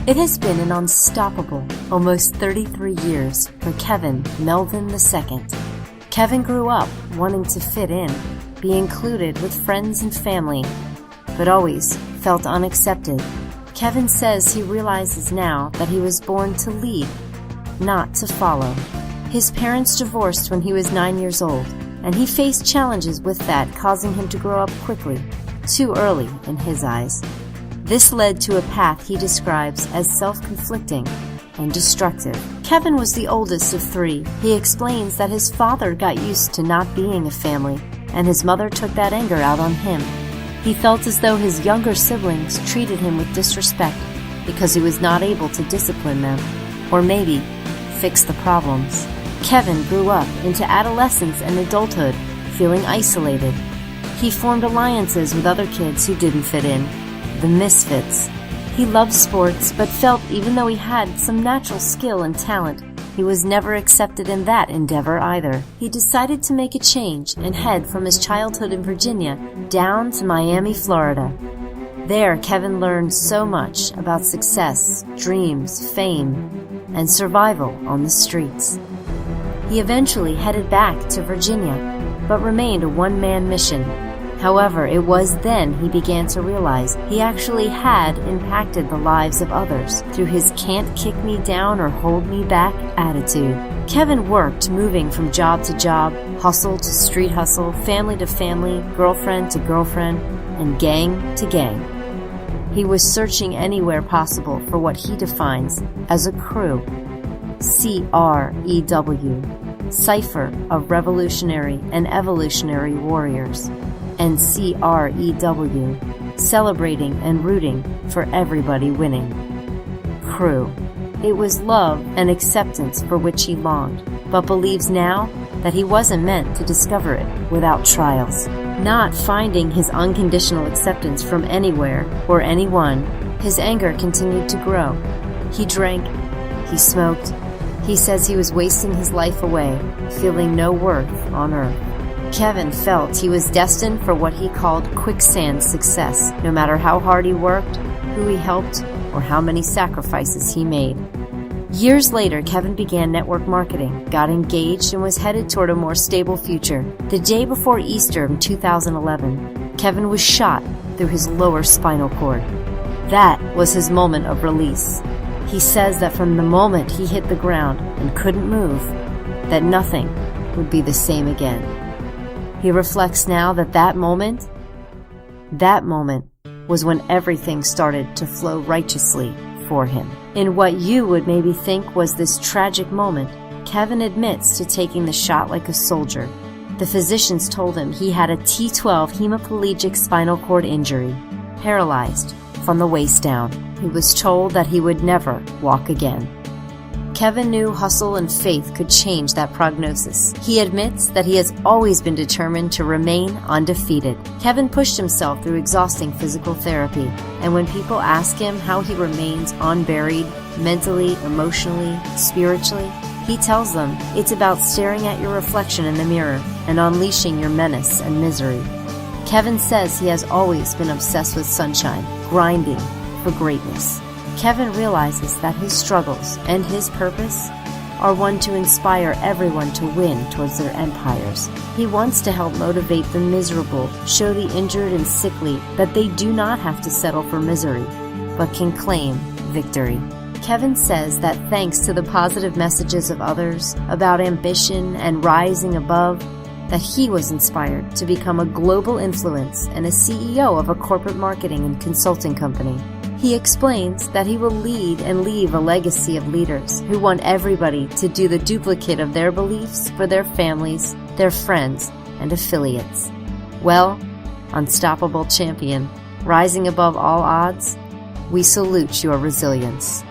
It has been an unstoppable almost 33 years for Kevin Melvin II. Kevin grew up wanting to fit in, be included with friends and family, but always felt unaccepted. Kevin says he realizes now that he was born to lead, not to follow. His parents divorced when he was 9 years old, and he faced challenges with that, causing him to grow up quickly, too early in his eyes. This led to a path he describes as self-conflicting and destructive. Kevin was the oldest of three. He explains that his father got used to not being a family, and his mother took that anger out on him. He felt as though his younger siblings treated him with disrespect because he was not able to discipline them, or maybe fix the problems. Kevin grew up into adolescence and adulthood, feeling isolated. He formed alliances with other kids who didn't fit in, the misfits. He loved sports, but felt even though he had some natural skill and talent, he was never accepted in that endeavor either. He decided to make a change and head from his childhood in Virginia down to Miami, Florida. There, Kevin learned so much about success, dreams, fame, and survival on the streets. He eventually headed back to Virginia, but remained a one-man mission. However, it was then he began to realize he actually had impacted the lives of others through his can't kick me down or hold me back attitude. Kevin worked moving from job to job, hustle to street hustle, family to family, girlfriend to girlfriend, and gang to gang. He was searching anywhere possible for what he defines as a crew. CREW, Cipher of Revolutionary and Evolutionary Warriors, and CREW, celebrating and rooting for everybody winning. Crew. It was love and acceptance for which he longed, but believes now that he wasn't meant to discover it without trials. Not finding his unconditional acceptance from anywhere or anyone, his anger continued to grow. He drank, he smoked. He says he was wasting his life away, feeling no worth on earth. Kevin felt he was destined for what he called quicksand success, no matter how hard he worked, who he helped, or how many sacrifices he made. Years later, Kevin began network marketing, got engaged, and was headed toward a more stable future. The day before Easter in 2011, Kevin was shot through his lower spinal cord. That was his moment of release. He says that from the moment he hit the ground and couldn't move, that nothing would be the same again. He reflects now that that moment was when everything started to flow righteously for him. In what you would maybe think was this tragic moment, Kevin admits to taking the shot like a soldier. The physicians told him he had a T12 hemiplegic spinal cord injury, paralyzed from the waist down. He was told that he would never walk again. Kevin knew hustle and faith could change that prognosis. He admits that he has always been determined to remain undefeated. Kevin pushed himself through exhausting physical therapy, and when people ask him how he remains unburied, mentally, emotionally, spiritually, he tells them it's about staring at your reflection in the mirror and unleashing your menace and misery. Kevin says he has always been obsessed with sunshine, grinding for greatness. Kevin realizes that his struggles and his purpose are one to inspire everyone to win towards their empires. He wants to help motivate the miserable, show the injured and sickly that they do not have to settle for misery, but can claim victory. Kevin says that thanks to the positive messages of others about ambition and rising above, that he was inspired to become a global influence and a CEO of a corporate marketing and consulting company. He explains that he will lead and leave a legacy of leaders who want everybody to do the duplicate of their beliefs for their families, their friends, and affiliates. Well, unstoppable champion, rising above all odds, we salute your resilience.